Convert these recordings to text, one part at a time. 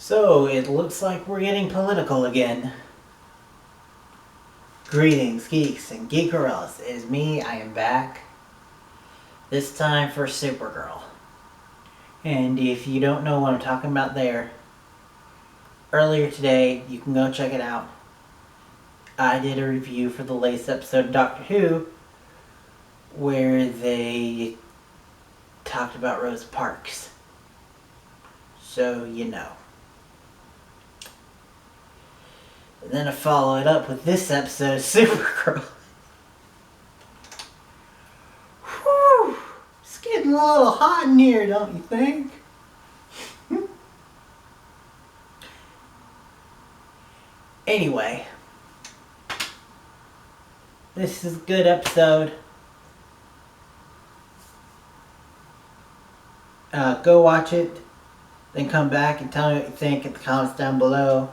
So, it looks like we're getting political again. Greetings, geeks and geekerillas. It is me, I am back. This time for Supergirl. And if you don't know what I'm talking about there, earlier today, you can go check it out. I did a review for the latest episode of Doctor Who, where they talked about Rosa Parks. So, you know. And then I follow it up with this episode of Supergirl. Whew! It's getting a little hot in here, don't you think? Anyway. This is a good episode. Go watch it. Then come back and tell me what you think in the comments down below.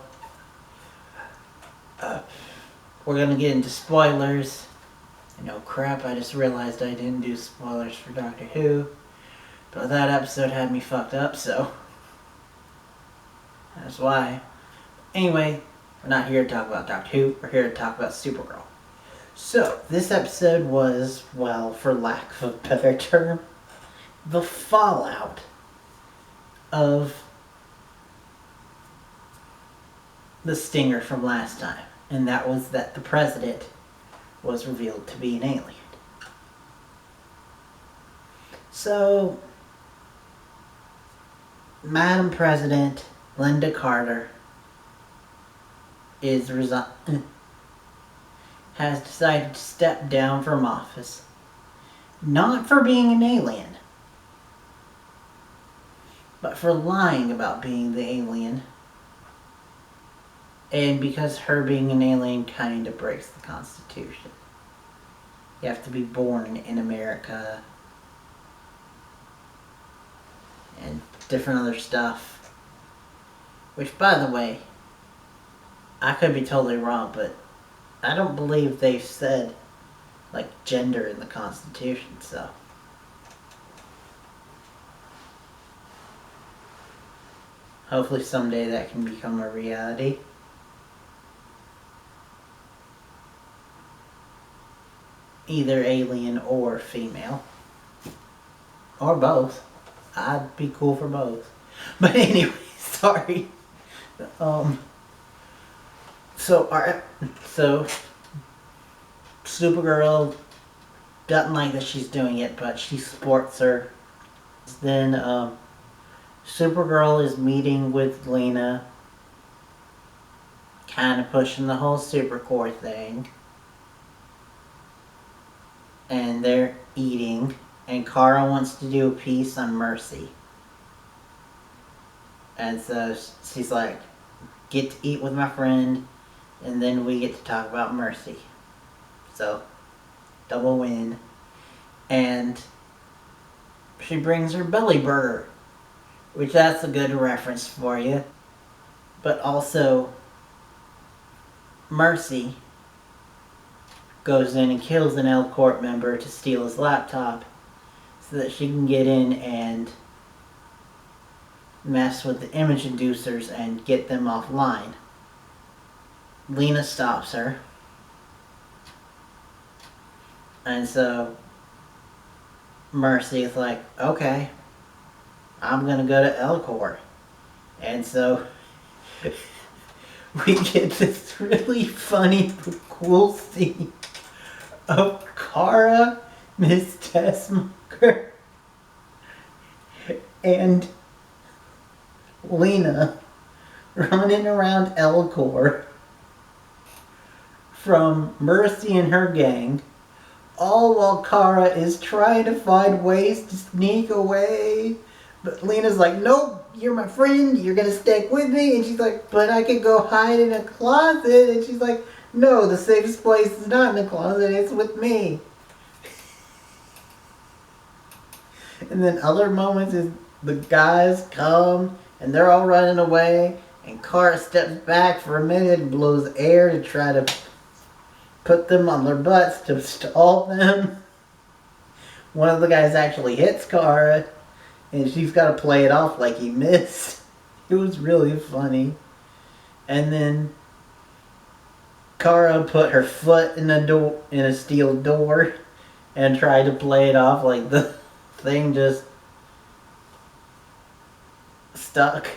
We're gonna get into spoilers. And oh crap, I just realized I didn't do spoilers for Doctor Who. But that episode had me fucked up, so that's why. Anyway, we're not here to talk about Doctor Who, we're here to talk about Supergirl. So, this episode was, well, for lack of a better term, the fallout of the stinger from last time. And that was that the president was revealed to be an alien. So, Madam President Linda Carter has decided to step down from office. Not for being an alien, but for lying about being the alien. And because her being an alien kind of breaks the Constitution. You have to be born in America. And different other stuff. Which, by the way, I could be totally wrong, but I don't believe they've said, like, gender in the Constitution, so. Hopefully someday that can become a reality. Either alien or female. Or both. I'd be cool for both. But anyway, sorry. So Supergirl doesn't like that she's doing it, but she supports her. Then Supergirl is meeting with Lena, kind of pushing the whole Supercore thing. And they're eating, and Kara wants to do a piece on Mercy. And so she's like, get to eat with my friend, and then we get to talk about Mercy. So, double win. And she brings her belly burger, which that's a good reference for you. But also, Mercy goes in and kills an L Corp member to steal his laptop so that she can get in and mess with the image inducers and get them offline. Lena stops her. And so Mercy is like, okay, I'm gonna go to L Corp. And so we get this really funny, cool scene of Kara, Miss Tessmacher, and Lena running around L Corp from Mercy and her gang, all while Kara is trying to find ways to sneak away. But Lena's like, nope, you're my friend, you're gonna stick with me. And she's like, but I could go hide in a closet. And she's like, no, the safest place is not in the closet, it's with me. And then other moments is the guys come and they're all running away. And Kara steps back for a minute and blows air to try to put them on their butts to stall them. One of the guys actually hits Kara, and she's got to play it off like he missed. It was really funny. And then Kara put her foot in a steel door and tried to play it off like the thing just stuck.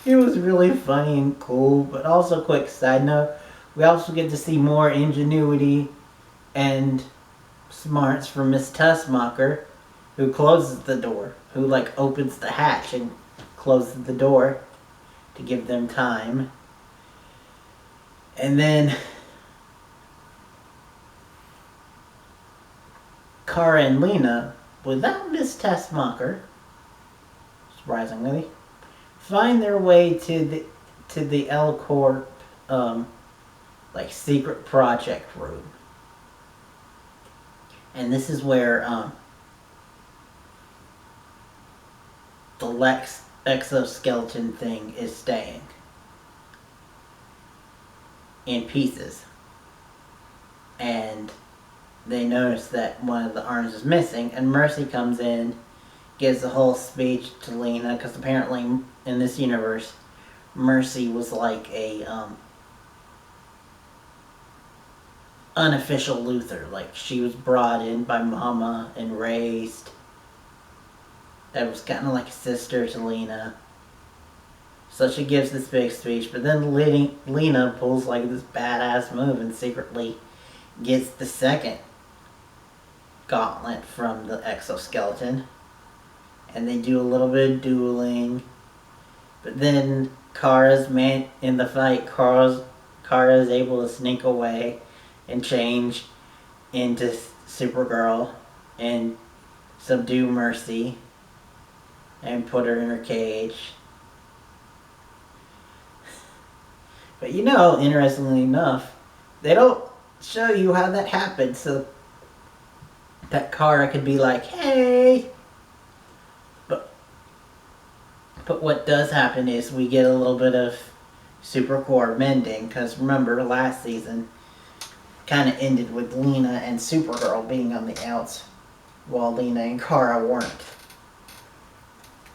It was really funny and cool, but also quick side note, we also get to see more ingenuity and smarts from Miss Tussmacher, who closes the door, who opens the hatch and closes the door to give them time. And then Kara and Lena, without Miss Tussmacher, surprisingly, find their way to the L Corp secret project room. And this is where the Lex exoskeleton thing is staying in pieces. And they notice that one of the arms is missing, and Mercy comes in, gives a whole speech to Lena, because apparently in this universe, Mercy was like a unofficial Luther. Like, she was brought in by Mama and raised. That was kind of like a sister to Lena. So she gives this big speech, but then Lena pulls this badass move and secretly gets the second gauntlet from the exoskeleton. And they do a little bit of dueling. But then in the fight, Kara's able to sneak away and change into Supergirl and subdue Mercy and put her in her cage. But interestingly enough, they don't show you how that happened, so that Kara could be like, hey! But what does happen is we get a little bit of Supercore mending, because remember, last season kind of ended with Lena and Supergirl being on the outs, while Lena and Kara weren't.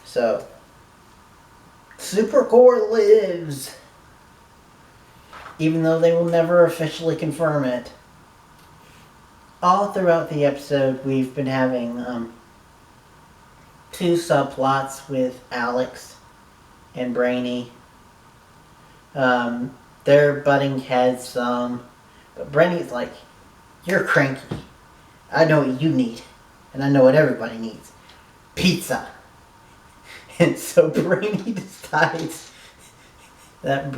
So, Supercore lives! Even though they will never officially confirm it. All throughout the episode, we've been having two subplots with Alex and Brainy. They're butting heads some, but Brainy's like, you're cranky. I know what you need, and I know what everybody needs. Pizza. And so Brainy decides that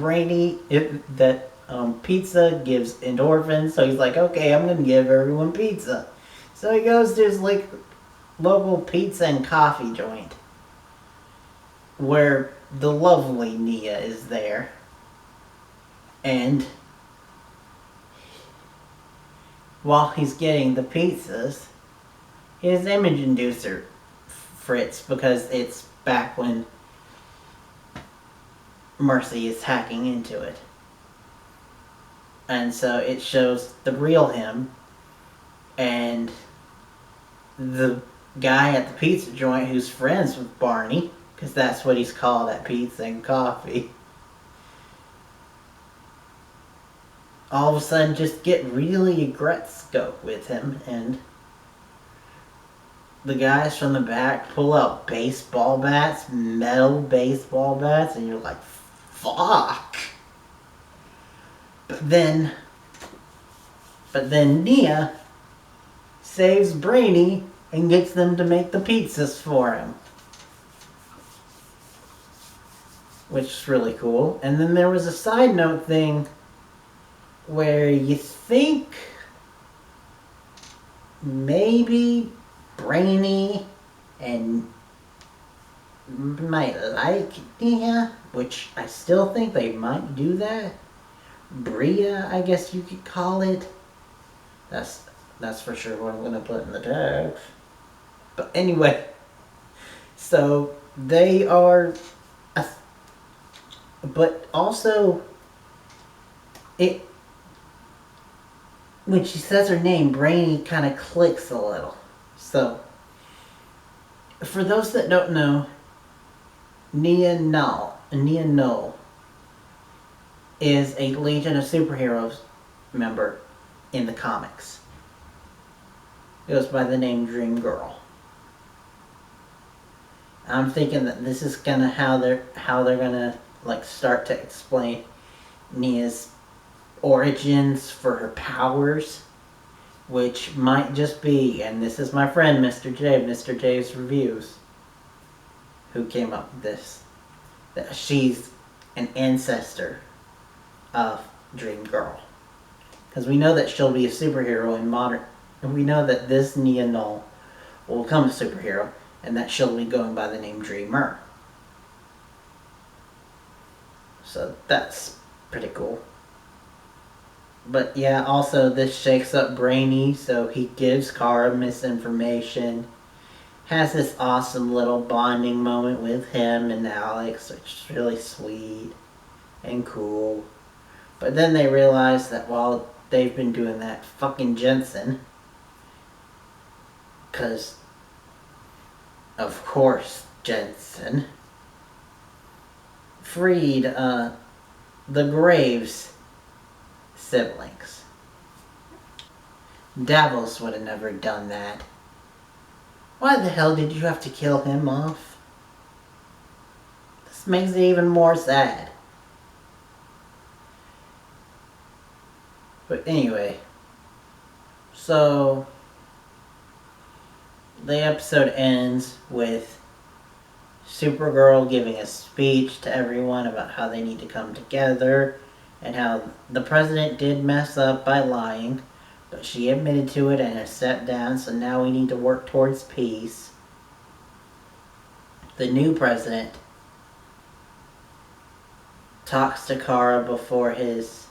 pizza gives endorphins, so he's like, okay, I'm gonna give everyone pizza. So he goes to his local pizza and coffee joint, where the lovely Nia is there, and while he's getting the pizzas, his image inducer frits, because it's back when Mercy is hacking into it. And so it shows the real him, and the guy at the pizza joint who's friends with Barney, because that's what he's called at Pizza and Coffee, all of a sudden just get really aggressive with him, and the guys from the back pull out baseball bats, metal baseball bats, and you're like, fuck! But then Nia saves Brainy and gets them to make the pizzas for him. Which is really cool. And then there was a side note thing where you think maybe Brainy and might like Nia, which I still think they might do that. Bria, I guess you could call it. That's for sure what I'm going to put in the text. But anyway, so they are, but also, when she says her name, Brainy kind of clicks a little. So, For those that don't know, Nia Null is a Legion of Superheroes member in the comics. Goes by the name Dream Girl. I'm thinking that this is gonna how they're gonna like start to explain Nia's origins for her powers, which might just be, and this is my friend Mr. J's Reviews, who came up with this, that she's an ancestor of Dream Girl. Because we know that she'll be a superhero in modern, and we know that this Nia Null will become a superhero, and that she'll be going by the name Dreamer. So that's pretty cool. But yeah, also this shakes up Brainy, so he gives Kara misinformation. Has this awesome little bonding moment with him and Alex, which is really sweet and cool. But then they realize that while they've been doing that, fucking Jensen, because of course Jensen, freed the Graves siblings. Davos would have never done that. Why the hell did you have to kill him off? This makes it even more sad. But anyway, so the episode ends with Supergirl giving a speech to everyone about how they need to come together and how the president did mess up by lying, but she admitted to it and has stepped down, so now we need to work towards peace. The new president talks to Kara before his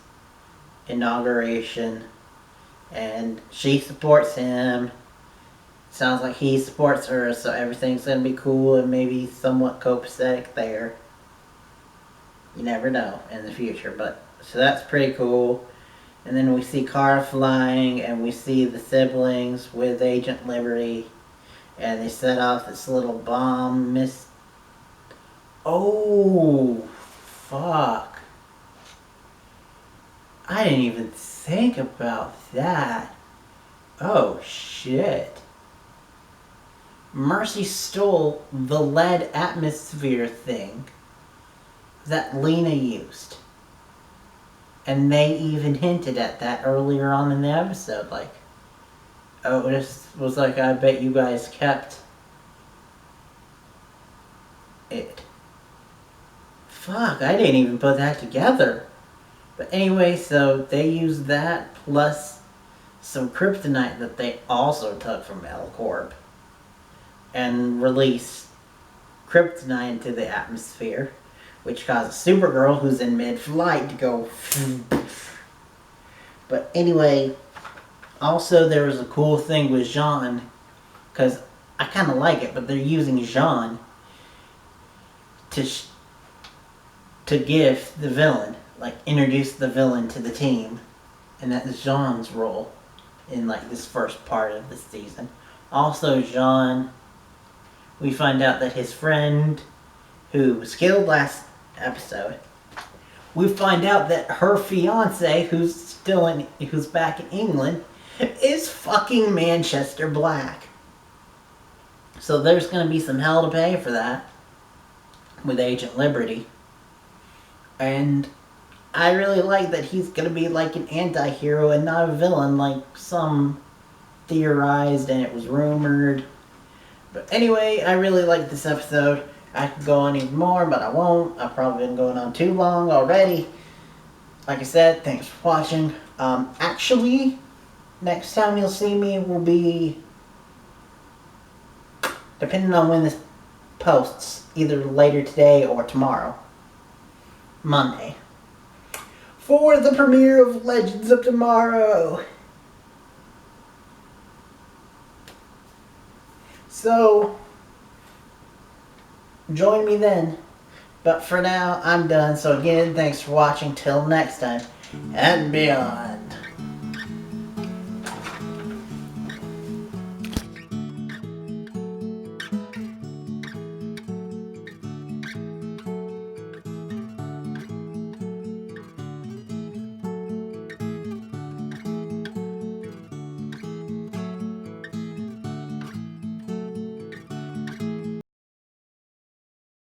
inauguration, and she supports him. Sounds like he supports her, so everything's gonna be cool and maybe somewhat copacetic there. You never know in the future, but so that's pretty cool. And then we see Kara flying, and we see the siblings with Agent Liberty, and they set off this little bomb. Oh, fuck. I didn't even think about that. Oh, shit. Mercy stole the lead atmosphere thing that Lena used. And they even hinted at that earlier on in the episode. Like, Otis was like, I bet you guys kept it. Fuck, I didn't even put that together. But anyway, so they used that plus some kryptonite that they also took from LCorp and released kryptonite into the atmosphere, which causes Supergirl, who's in mid-flight, to go. But anyway, also there was a cool thing with Jean, because I kind of like it, but they're using Jean to give the villain, like introduce the villain to the team, and that's Jean's role in like this first part of the season. Also, Jean, we find out that his friend who was killed last episode, we find out that her fiance, who's back in England, is fucking Manchester Black. So there's gonna be some hell to pay for that with Agent Liberty. And I really like that he's gonna be like an anti-hero and not a villain like some theorized and it was rumored. But anyway, I really like this episode. I could go on even more, but I won't. I've probably been going on too long already. Like I said, thanks for watching. Actually, next time you'll see me will be, depending on when this posts, either later today or tomorrow, Monday, for the premiere of Legends of Tomorrow. So, join me then. But for now, I'm done. So again, thanks for watching. Till next time, and beyond.